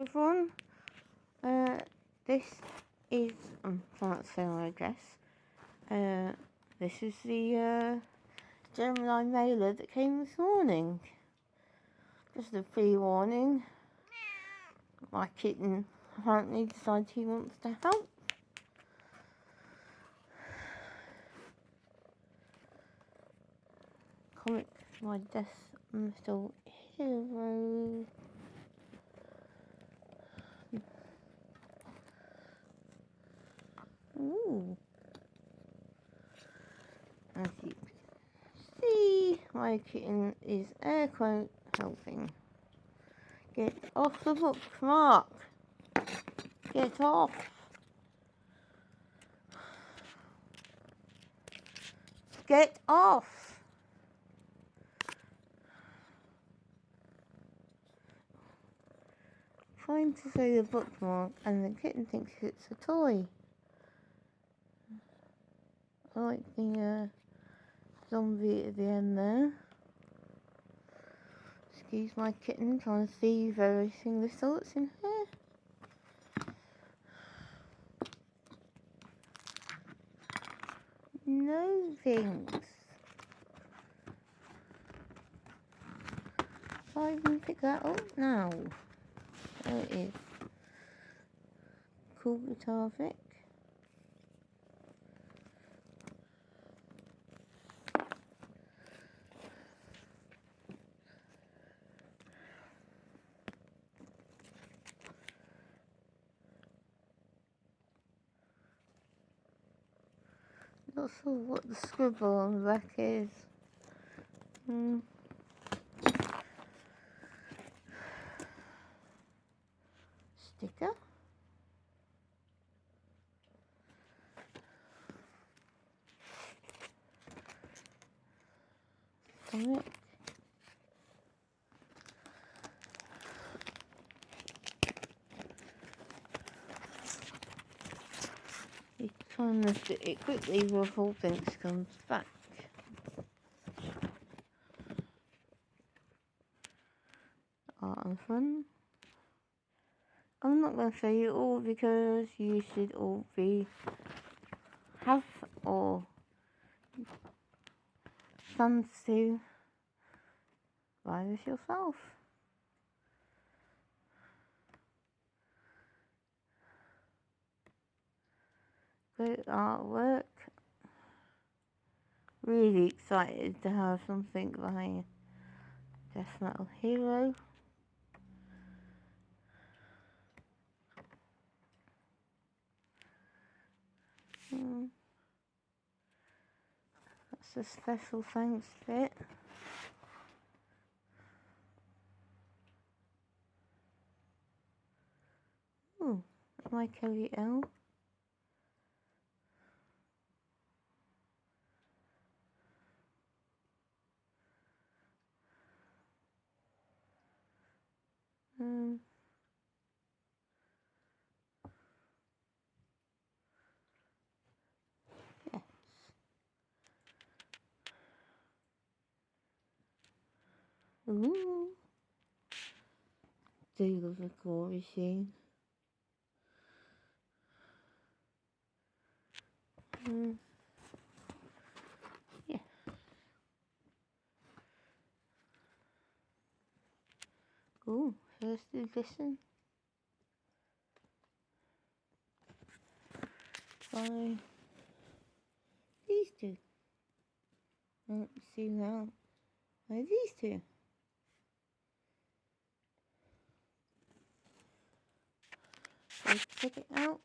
everyone. This is I guess. This is the Gemini mailer that came this morning. Just a pre-warning. My kitten apparently decided he wants to help. Comic My Death Metal Hero. Ooh. As you can see, my kitten is air quote helping. Get off the bookmark. Get off. Get off. Trying to say the bookmark and the kitten thinks it's a toy. I like the zombie at the end there. Excuse my kitten trying to thieve everything the thoughts in here. No things. I can pick that up now. There it is. Cool guitar pick. Not sure what the scribble on the back is. Sticker. Comic. You try and lift it quickly before things comes back. Art and fun. I'm not going to show you all because you should all have or funds to buy this yourself. Great artwork. Really excited to have something by Death Metal Hero. That's a special thanks bit. Ooh, my Kelly L. Yes. Ooh. Do love a glory scene. Yeah. Ooh, first edition. Try these two. Let's see now. Why these two? So check it out.